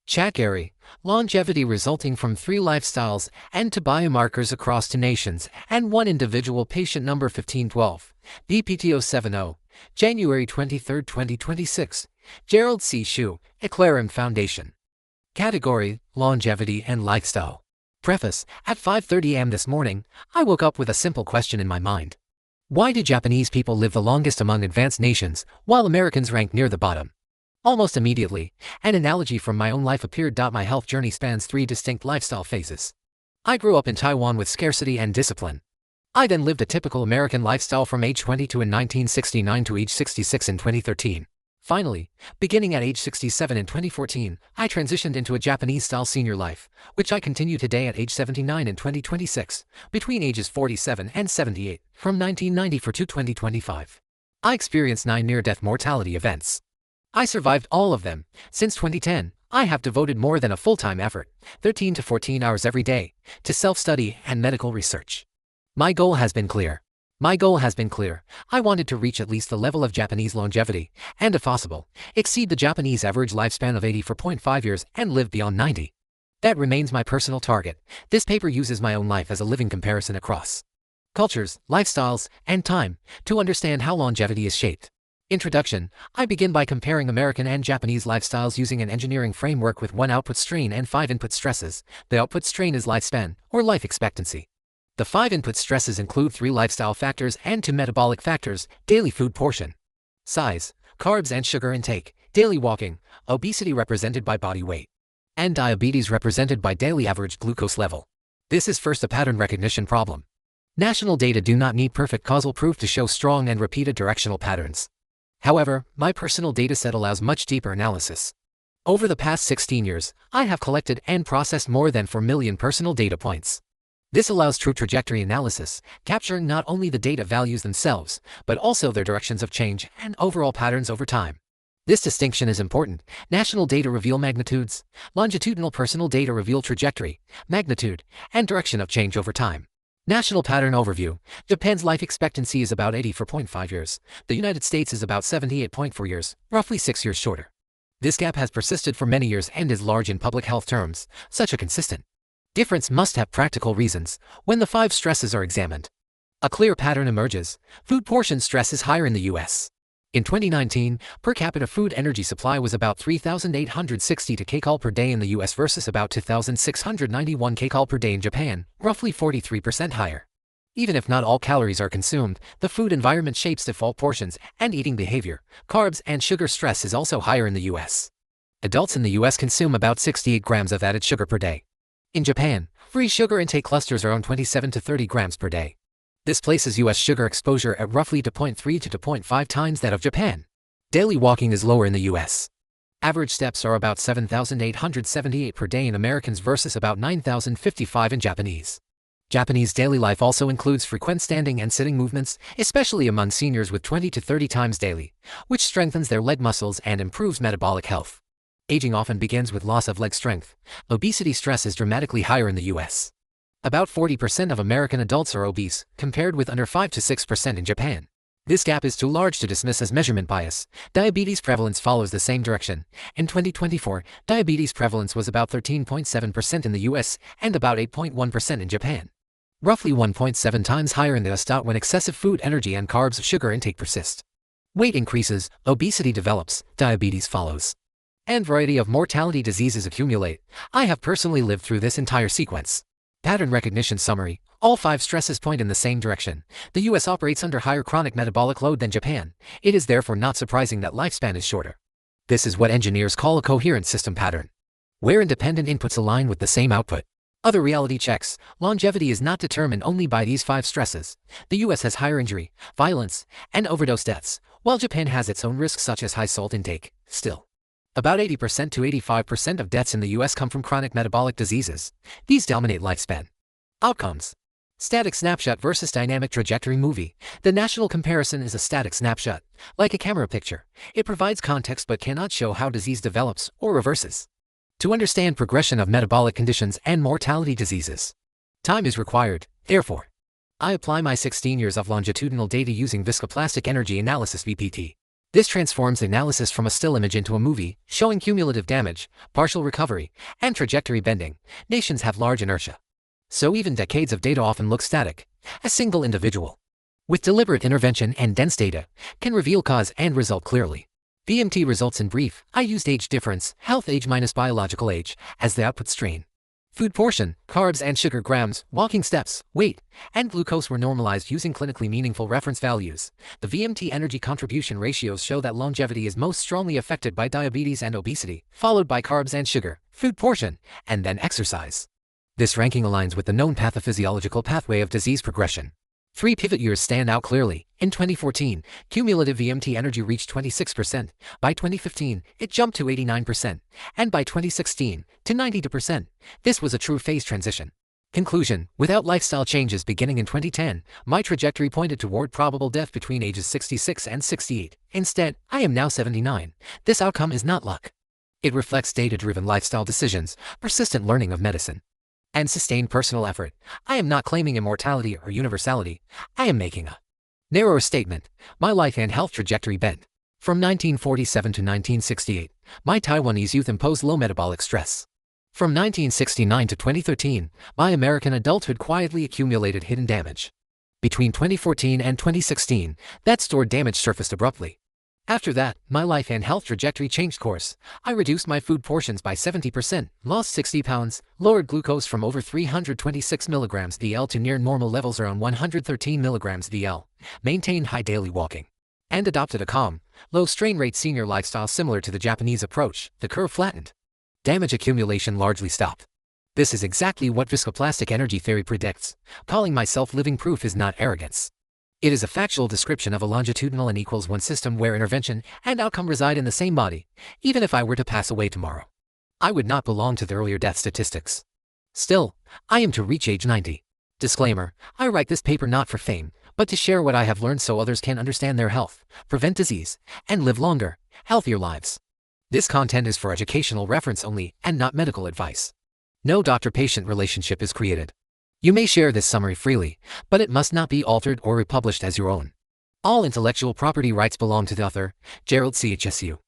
ChatGerry, longevity resulting from 3 lifestyles and 2 biomarkers across 2 nations and 1 individual patient number 1512, BPT070, January 23, 2026, Gerald C. Shu, Eclairem Foundation. Category, Longevity and Lifestyle. Preface, at 5:30 am this morning, I woke up with a simple question in my mind. Why do Japanese people live the longest among advanced nations, while Americans rank near the bottom? Almost immediately, an analogy from my own life appeared. My health journey spans 3 distinct lifestyle phases. I grew up in Taiwan with scarcity and discipline. I then lived a typical American lifestyle from age 22 in 1969 to age 66 in 2013. Finally, beginning at age 67 in 2014, I transitioned into a Japanese-style senior life, which I continue today at age 79 in 2026, between ages 47 and 78, from 1994 to 2025. I experienced 9 near-death mortality events. I survived all of them. Since 2010, I have devoted more than a full-time effort, 13 to 14 hours every day, to self-study and medical research. My goal has been clear. I wanted to reach at least the level of Japanese longevity, and if possible, exceed the Japanese average lifespan of 84.5 years and live beyond 90. That remains my personal target. This paper uses my own life as a living comparison across cultures, lifestyles, and time to understand how longevity is shaped. Introduction. I begin by comparing American and Japanese lifestyles using an engineering framework with 1 output strain and 5 input stresses. The output strain is lifespan, or life expectancy. The 5 input stresses include 3 lifestyle factors and 2 metabolic factors: daily food portion, size, carbs and sugar intake, daily walking, obesity represented by body weight, and diabetes represented by daily average glucose level. This is first a pattern recognition problem. National data do not need perfect causal proof to show strong and repeated directional patterns. However, my personal dataset allows much deeper analysis. Over the past 16 years, I have collected and processed more than 4 million personal data points. This allows true trajectory analysis, capturing not only the data values themselves, but also their directions of change and overall patterns over time. This distinction is important. National data reveal magnitudes, longitudinal personal data reveal trajectory, magnitude, and direction of change over time. National pattern overview. Japan's life expectancy is about 84.5 years. The United States is about 78.4 years, roughly 6 years shorter. This gap has persisted for many years and is large in public health terms. Such a consistent difference must have practical reasons when the 5 stresses are examined. A clear pattern emerges. Food portion stress is higher in the U.S. In 2019, per capita food energy supply was about 3,862 kcal per day in the US versus about 2,691 kcal per day in Japan, roughly 43% higher. Even if not all calories are consumed, the food environment shapes default portions and eating behavior. Carbs and sugar stress is also higher in the US. Adults in the US consume about 68 grams of added sugar per day. In Japan, free sugar intake clusters are on 27 to 30 grams per day. This places U.S. sugar exposure at roughly 2.3 to 2.5 times that of Japan. Daily walking is lower in the U.S. Average steps are about 7,878 per day in Americans versus about 9,055 in Japanese. Japanese daily life also includes frequent standing and sitting movements, especially among seniors with 20 to 30 times daily, which strengthens their leg muscles and improves metabolic health. Aging often begins with loss of leg strength. Obesity stress is dramatically higher in the U.S. About 40% of American adults are obese, compared with under 5 to 6% in Japan. This gap is too large to dismiss as measurement bias. Diabetes prevalence follows the same direction. In 2024, diabetes prevalence was about 13.7% in the US and about 8.1% in Japan. Roughly 1.7 times higher in the US. When excessive food energy and carbs sugar intake persist. Weight increases, obesity develops, diabetes follows, and variety of mortality diseases accumulate. I have personally lived through this entire sequence. Pattern recognition summary. All 5 stresses point in the same direction. The US operates under higher chronic metabolic load than Japan. It is therefore not surprising that lifespan is shorter. This is what engineers call a coherent system pattern, where independent inputs align with the same output. Other reality checks. Longevity is not determined only by these 5 stresses. The US has higher injury, violence, and overdose deaths, while Japan has its own risks such as high salt intake. Still, about 80% to 85% of deaths in the US come from chronic metabolic diseases. These dominate lifespan. Outcomes. Static snapshot versus dynamic trajectory movie. The national comparison is a static snapshot, like a camera picture. It provides context but cannot show how disease develops or reverses. To understand progression of metabolic conditions and mortality diseases, time is required. Therefore, I apply my 16 years of longitudinal data using viscoplastic energy analysis (VPT). This transforms analysis from a still image into a movie, showing cumulative damage, partial recovery, and trajectory bending. Nations have large inertia. So even decades of data often look static. A single individual, with deliberate intervention and dense data, can reveal cause and result clearly. VMT results in brief. I used age difference, health age minus biological age, as the output strain. Food portion, carbs and sugar grams, walking steps, weight, and glucose were normalized using clinically meaningful reference values. The VMT energy contribution ratios show that longevity is most strongly affected by diabetes and obesity, followed by carbs and sugar, food portion, and then exercise. This ranking aligns with the known pathophysiological pathway of disease progression. 3 pivot years stand out clearly. In 2014, cumulative VMT energy reached 26%. By 2015, it jumped to 89%. And by 2016, to 92%. This was a true phase transition. Conclusion: without lifestyle changes beginning in 2010, my trajectory pointed toward probable death between ages 66 and 68. Instead, I am now 79. This outcome is not luck. It reflects data-driven lifestyle decisions, persistent learning of medicine, and sustained personal effort. I am not claiming immortality or universality. I am making a narrower statement. My life and health trajectory bent. From 1947 to 1968, my Taiwanese youth imposed low metabolic stress. From 1969 to 2013, my American adulthood quietly accumulated hidden damage. Between 2014 and 2016, that stored damage surfaced abruptly. After that, my life and health trajectory changed course. I reduced my food portions by 70%, lost 60 pounds, lowered glucose from over 326 mg DL to near normal levels around 113 mg DL, maintained high daily walking, and adopted a calm, low strain rate senior lifestyle similar to the Japanese approach. The curve flattened. Damage accumulation largely stopped. This is exactly what viscoplastic energy theory predicts. Calling myself living proof is not arrogance. It is a factual description of a longitudinal N=1 system where intervention and outcome reside in the same body. Even if I were to pass away tomorrow, I would not belong to the earlier death statistics. Still, I am to reach age 90. Disclaimer: I write this paper not for fame, but to share what I have learned so others can understand their health, prevent disease, and live longer, healthier lives. This content is for educational reference only and not medical advice. No doctor-patient relationship is created. You may share this summary freely, but it must not be altered or republished as your own. All intellectual property rights belong to the author, Gerald CHSU.